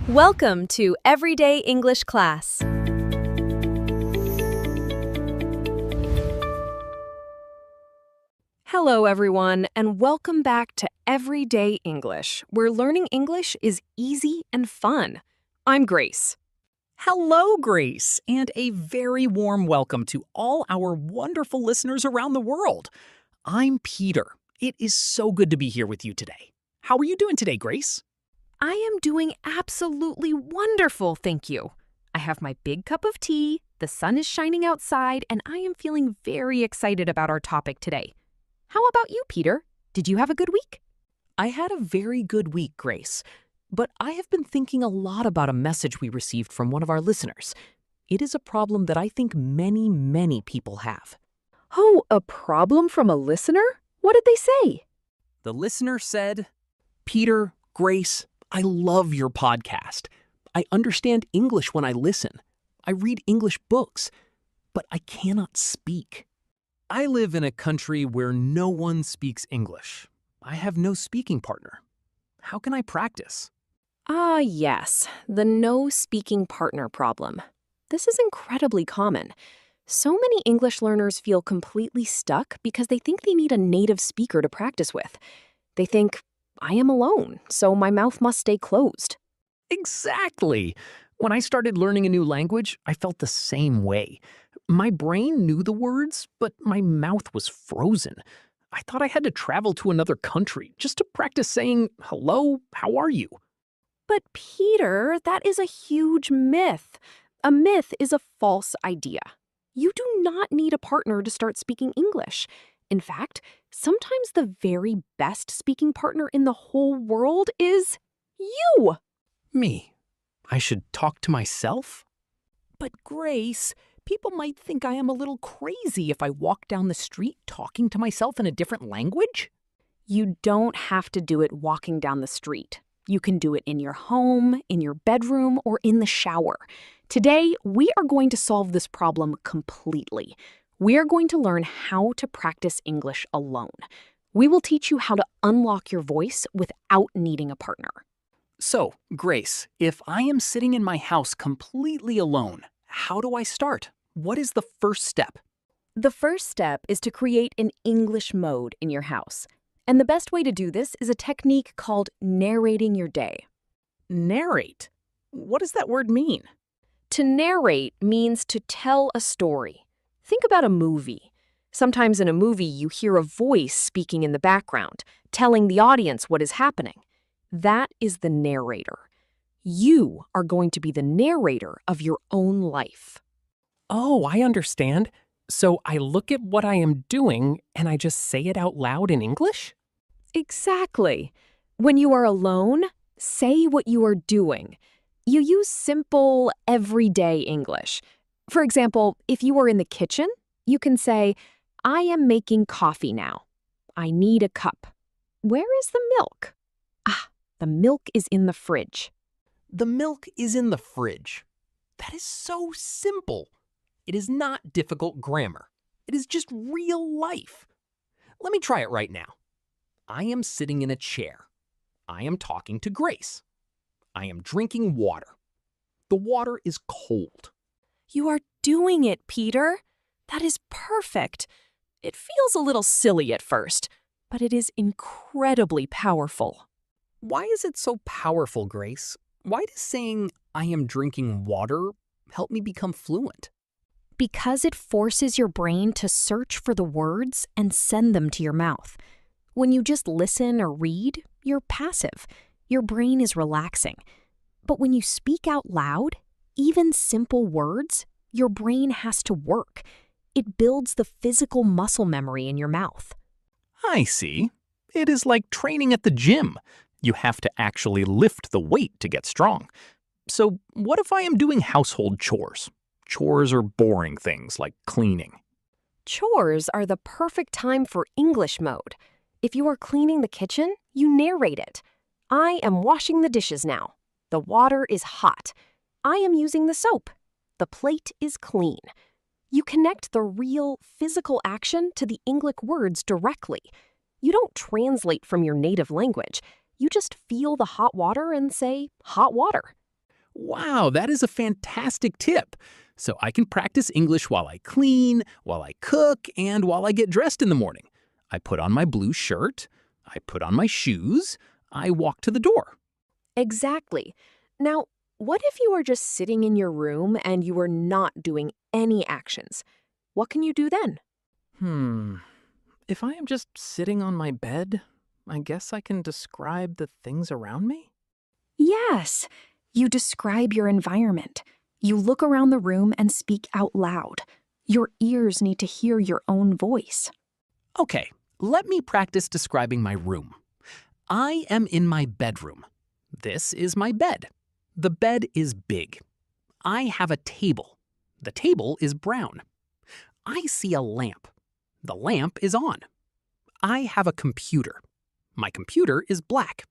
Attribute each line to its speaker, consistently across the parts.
Speaker 1: Welcome to Everyday English Class. Hello, everyone, and welcome back to Everyday English, where learning English is easy and fun. I'm Grace.
Speaker 2: Hello, Grace, and a very warm welcome to all our wonderful listeners around the world. I'm Peter. It is so good to be here with you today. How are you doing today, Grace?
Speaker 1: I am doing absolutely wonderful, thank you. I have my big cup of tea, the sun is shining outside, and I am feeling very excited about our topic today. How about you, Peter? Did you have a good week?
Speaker 2: I had a very good week, Grace, but I have been thinking a lot about a message we received from one of our listeners. It is a problem that I think many people have.
Speaker 1: Oh, a problem from a listener? What did they say?
Speaker 2: The listener said, "Peter, Grace, I love your podcast. I understand English when I listen. I read English books, but I cannot speak. I live in a country where no one speaks English. I have no speaking partner. How can I practice?"
Speaker 1: Yes, the no speaking partner problem. This is incredibly common. So many English learners feel completely stuck because they think they need a native speaker to practice with. They think, I am alone, so my mouth must stay closed.
Speaker 2: Exactly. When I started learning a new language, I felt the same way. My brain knew the words, but my mouth was frozen. I thought I had to travel to another country just to practice saying, "Hello, how are you?"
Speaker 1: But Peter, that is a huge myth. A myth is a false idea. You do not need a partner to start speaking English. In fact, sometimes the very best speaking partner in the whole world is you.
Speaker 2: Me? I should talk to myself? But Grace, people might think I am a little crazy if I walk down the street talking to myself in a different language.
Speaker 1: You don't have to do it walking down the street. You can do it in your home, in your bedroom, or in the shower. Today, we are going to solve this problem completely. We are going to learn how to practice English alone. We will teach you how to unlock your voice without needing a partner.
Speaker 2: So, Grace, if I am sitting in my house completely alone, how do I start? What is the first step?
Speaker 1: The first step is to create an English mode in your house. And the best way to do this is a technique called narrating your day.
Speaker 2: Narrate? What does that word mean?
Speaker 1: To narrate means to tell a story. Think about a movie. Sometimes in a movie, you hear a voice speaking in the background, telling the audience what is happening. That is the narrator. You are going to be the narrator of your own life.
Speaker 2: Oh, I understand. So I look at what I am doing and I just say it out loud in English?
Speaker 1: Exactly. When you are alone, say what you are doing. You use simple, everyday English. For example, if you are in the kitchen, you can say, I am making coffee now. I need a cup. Where is the milk? The milk is in the fridge.
Speaker 2: The milk is in the fridge. That is so simple. It is not difficult grammar. It is just real life. Let me try it right now. I am sitting in a chair. I am talking to Grace. I am drinking water. The water is cold.
Speaker 1: You are doing it, Peter. That is perfect. It feels a little silly at first, but it is incredibly powerful.
Speaker 2: Why is it so powerful, Grace? Why does saying, "I am drinking water," help me become fluent?
Speaker 1: Because it forces your brain to search for the words and send them to your mouth. When you just listen or read, you're passive. Your brain is relaxing. But when you speak out loud, even simple words, your brain has to work. It builds the physical muscle memory in your mouth.
Speaker 2: I see. It is like training at the gym. You have to actually lift the weight to get strong. So what if I am doing household chores? Chores are boring things like cleaning.
Speaker 1: Chores are the perfect time for English mode. If you are cleaning the kitchen, you narrate it. I am washing the dishes now. The water is hot. I am using the soap. The plate is clean. You connect the real physical action to the English words directly. You don't translate from your native language. You just feel the hot water and say, hot water.
Speaker 2: Wow, that is a fantastic tip. So I can practice English while I clean, while I cook, and while I get dressed in the morning. I put on my blue shirt, I put on my shoes, I walk to the door.
Speaker 1: Exactly. Now, what if you are just sitting in your room and you are not doing any actions? What can you do then?
Speaker 2: If I am just sitting on my bed, I guess I can describe the things around me?
Speaker 1: Yes, you describe your environment. You look around the room and speak out loud. Your ears need to hear your own voice.
Speaker 2: Okay, let me practice describing my room. I am in my bedroom. This is my bed. The bed is big. I have a table. The table is brown. I see a lamp. The lamp is on. I have a computer. My computer is black.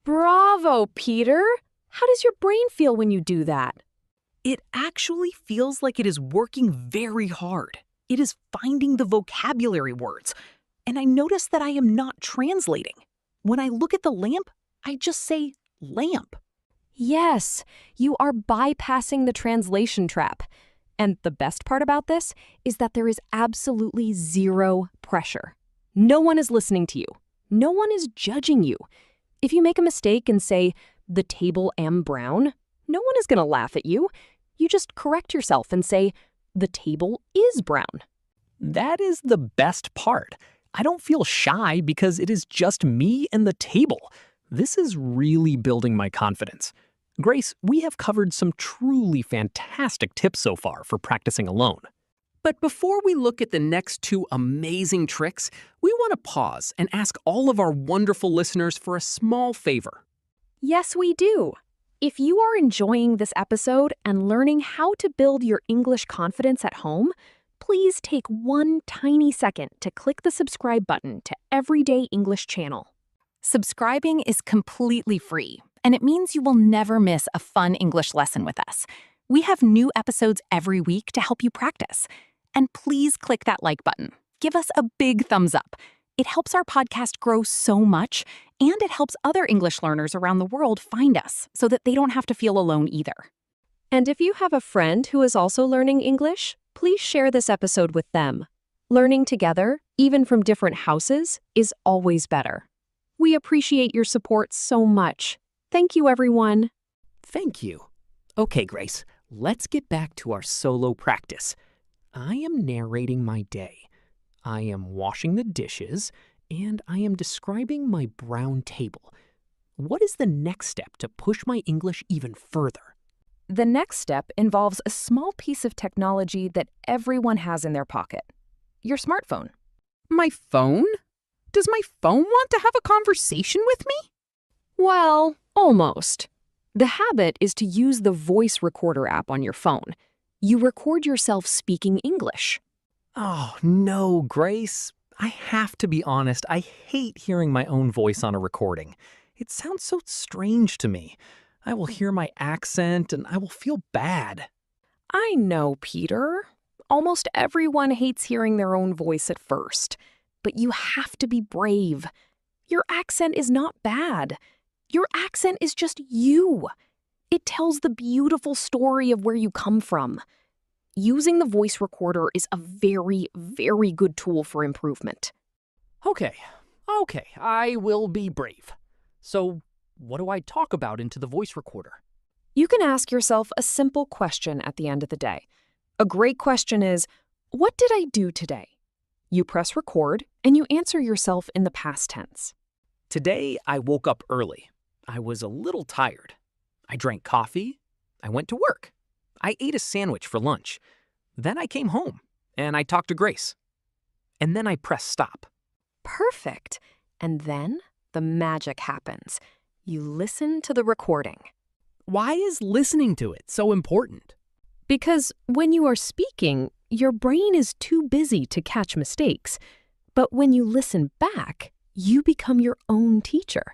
Speaker 1: Bravo, Peter! How does your brain feel when you do that?
Speaker 2: It actually feels like it is working very hard. It is finding the vocabulary words. And I notice that I am not translating. When I look at the lamp, I just say lamp.
Speaker 1: Yes, you are bypassing the translation trap. And the best part about this is that there is absolutely zero pressure. No one is listening to you. No one is judging you. If you make a mistake and say, the table am brown, no one is going to laugh at you. You just correct yourself and say, the table is brown.
Speaker 2: That is the best part. I don't feel shy because it is just me and the table. This is really building my confidence. Grace, we have covered some truly fantastic tips so far for practicing alone. But before we look at the next two amazing tricks, we want to pause and ask all of our wonderful listeners for a small favor.
Speaker 1: Yes, we do. If you are enjoying this episode and learning how to build your English confidence at home, please take one tiny second to click the subscribe button to Everyday English Channel.
Speaker 3: Subscribing is completely free, and it means you will never miss a fun English lesson with us. We have new episodes every week to help you practice. And please click that like button. Give us a big thumbs up. It helps our podcast grow so much, and it helps other English learners around the world find us so that they don't have to feel alone either.
Speaker 1: And if you have a friend who is also learning English, please share this episode with them. Learning together, even from different houses, is always better. We appreciate your support so much. Thank you, everyone.
Speaker 2: Thank you. Okay, Grace, let's get back to our solo practice. I am narrating my day. I am washing the dishes, and I am describing my brown table. What is the next step to push my English even further?
Speaker 3: The next step involves a small piece of technology that everyone has in their pocket. Your smartphone.
Speaker 2: My phone? Does my phone want to have a conversation with me?
Speaker 1: Well, almost. The habit is to use the voice recorder app on your phone. You record yourself speaking English.
Speaker 2: Oh, no, Grace. I have to be honest, I hate hearing my own voice on a recording. It sounds so strange to me. I will hear my accent and I will feel bad.
Speaker 1: I know, Peter. Almost everyone hates hearing their own voice at first. But you have to be brave. Your accent is not bad. Your accent is just you. It tells the beautiful story of where you come from. Using the voice recorder is a very, very good tool for improvement.
Speaker 2: Okay, I will be brave. So, what do I talk about into the voice recorder?
Speaker 1: You can ask yourself a simple question at the end of the day. A great question is, what did I do today? You press record and you answer yourself in the past tense.
Speaker 2: Today, I woke up early. I was a little tired. I drank coffee. I went to work. I ate a sandwich for lunch. Then I came home and I talked to Grace. And then I pressed stop.
Speaker 1: Perfect. And then the magic happens. You listen to the recording.
Speaker 2: Why is listening to it so important?
Speaker 1: Because when you are speaking, your brain is too busy to catch mistakes. But when you listen back, you become your own teacher.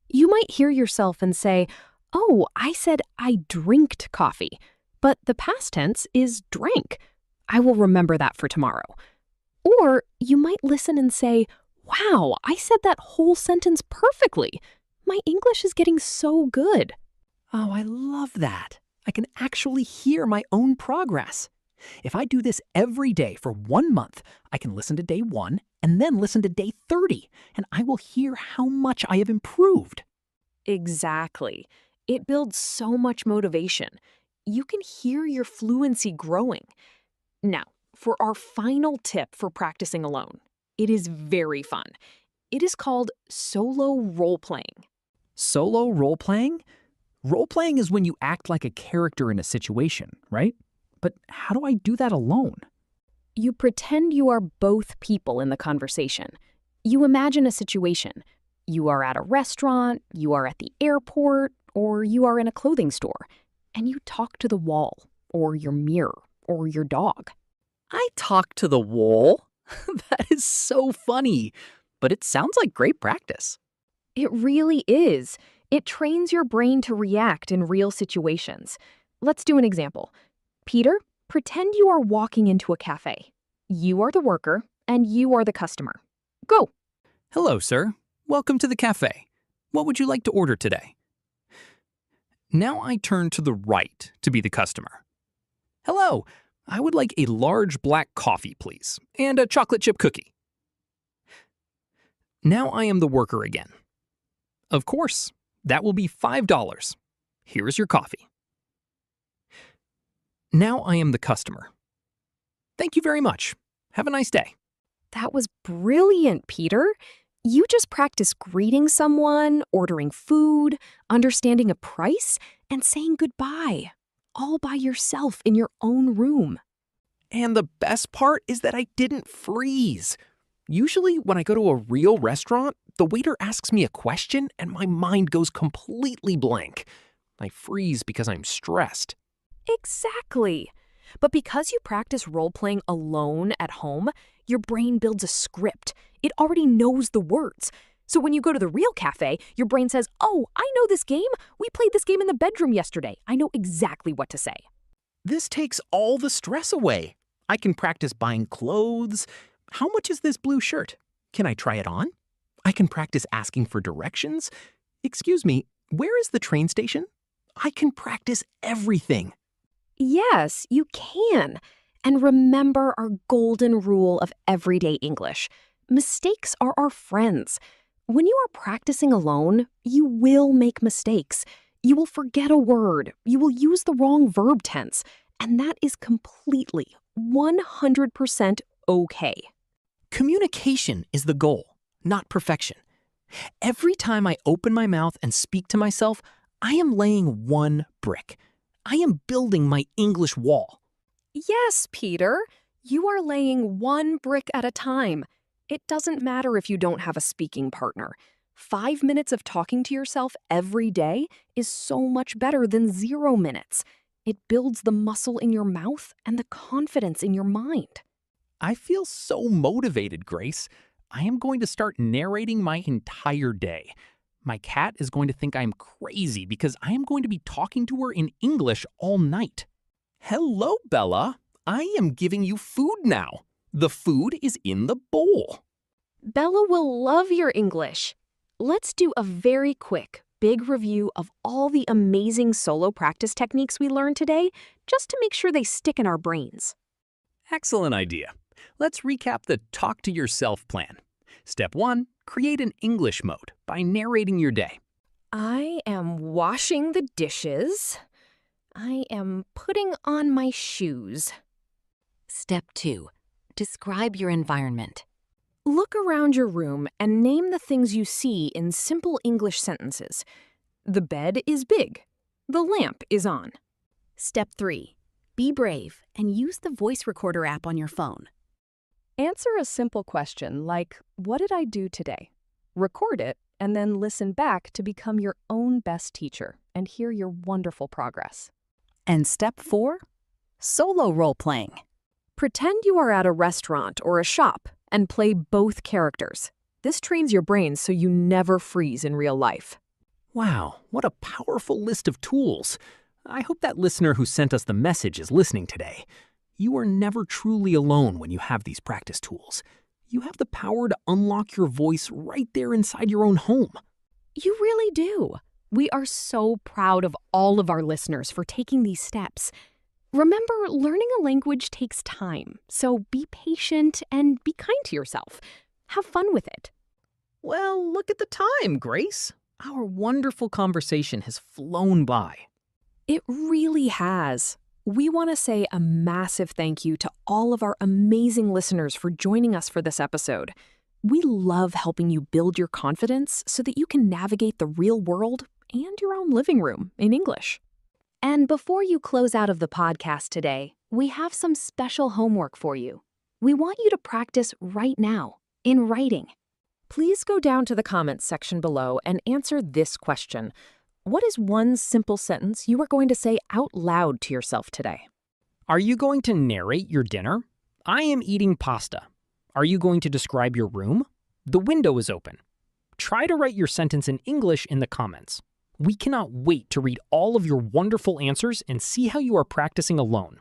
Speaker 1: You might hear yourself and say, "Oh, I said I drinked coffee." But the past tense is drank. I will remember that for tomorrow. Or you might listen and say, "Wow, I said that whole sentence perfectly. My English is getting so good."
Speaker 2: Oh, I love that. I can actually hear my own progress. If I do this every day for 1 month, I can listen to day 1 and then listen to day 30, and I will hear how much I have improved.
Speaker 1: Exactly. It builds so much motivation. You can hear your fluency growing. Now, for our final tip for practicing alone, it is very fun. It is called solo role-playing.
Speaker 2: Solo role-playing? Role-playing is when you act like a character in a situation, right? But how do I do that alone?
Speaker 1: You pretend you are both people in the conversation. You imagine a situation. You are at a restaurant, you are at the airport, or you are in a clothing store, and you talk to the wall, or your mirror, or your dog.
Speaker 2: I talk to the wall? That is so funny, but it sounds like great practice.
Speaker 1: It really is. It trains your brain to react in real situations. Let's do an example. Peter, pretend you are walking into a cafe. You are the worker, and you are the customer. Go.
Speaker 2: Hello, sir. Welcome to the cafe. What would you like to order today? Now I turn to the right to be the customer. Hello, I would like a large black coffee, please, and a chocolate chip cookie. Now I am the worker again. Of course, that will be $5. Here is your coffee. Now I am the customer. Thank you very much. Have a nice day.
Speaker 1: That was brilliant, Peter. You just practiced greeting someone, ordering food, understanding a price, and saying goodbye, all by yourself in your own room.
Speaker 2: And the best part is that I didn't freeze. Usually when I go to a real restaurant, the waiter asks me a question and my mind goes completely blank. I freeze because I'm stressed.
Speaker 1: Exactly. But because you practice role-playing alone at home, your brain builds a script. It already knows the words. So when you go to the real cafe, your brain says, "Oh, I know this game. We played this game in the bedroom yesterday. I know exactly what to say."
Speaker 2: This takes all the stress away. I can practice buying clothes. How much is this blue shirt? Can I try it on? I can practice asking for directions. Excuse me, where is the train station? I can practice everything.
Speaker 1: Yes, you can. And remember our golden rule of everyday English. Mistakes are our friends. When you are practicing alone, you will make mistakes. You will forget a word. You will use the wrong verb tense. And that is completely, 100% okay.
Speaker 2: Communication is the goal, not perfection. Every time I open my mouth and speak to myself, I am laying one brick. I am building my English wall.
Speaker 1: Yes, Peter, you are laying one brick at a time. It doesn't matter if you don't have a speaking partner. 5 minutes of talking to yourself every day is so much better than 0 minutes. It builds the muscle in your mouth and the confidence in your mind.
Speaker 2: I feel so motivated, Grace. I am going to start narrating my entire day. My cat is going to think I'm crazy because I am going to be talking to her in English all night. Hello, Bella. I am giving you food now. The food is in the bowl.
Speaker 1: Bella will love your English. Let's do a very quick, big review of all the amazing solo practice techniques we learned today, just to make sure they stick in our brains.
Speaker 2: Excellent idea. Let's recap the Talk to Yourself plan. Step 1, create an English mode by narrating your day.
Speaker 1: I am washing the dishes. I am putting on my shoes.
Speaker 3: Step 2. Describe your environment.
Speaker 1: Look around your room and name the things you see in simple English sentences. The bed is big. The lamp is on.
Speaker 4: Step 3. Be brave and use the voice recorder app on your phone.
Speaker 1: Answer a simple question like, "What did I do today?" Record it and then listen back to become your own best teacher and hear your wonderful progress.
Speaker 4: And step 4. Solo role-playing.
Speaker 1: Pretend you are at a restaurant or a shop and play both characters. This trains your brain so you never freeze in real life.
Speaker 2: Wow, what a powerful list of tools. I hope that listener who sent us the message is listening today. You are never truly alone when you have these practice tools. You have the power to unlock your voice right there inside your own home.
Speaker 1: You really do. We are so proud of all of our listeners for taking these steps. Remember, learning a language takes time, so be patient and be kind to yourself. Have fun with it.
Speaker 2: Well, look at the time, Grace. Our wonderful conversation has flown by.
Speaker 1: It really has. We want to say a massive thank you to all of our amazing listeners for joining us for this episode. We love helping you build your confidence so that you can navigate the real world and your own living room in English. And before you close out of the podcast today, we have some special homework for you. We want you to practice right now, in writing. Please go down to the comments section below and answer this question. What is one simple sentence you are going to say out loud to yourself today?
Speaker 2: Are you going to narrate your dinner? I am eating pasta. Are you going to describe your room? The window is open. Try to write your sentence in English in the comments. We cannot wait to read all of your wonderful answers and see how you are practicing alone.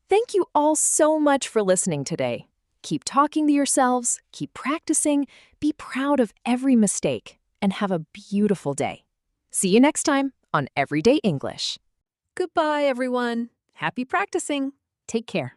Speaker 1: Thank you all so much for listening today. Keep talking to yourselves, keep practicing, be proud of every mistake, and have a beautiful day. See you next time on Everyday English.
Speaker 3: Goodbye, everyone. Happy practicing.
Speaker 1: Take care.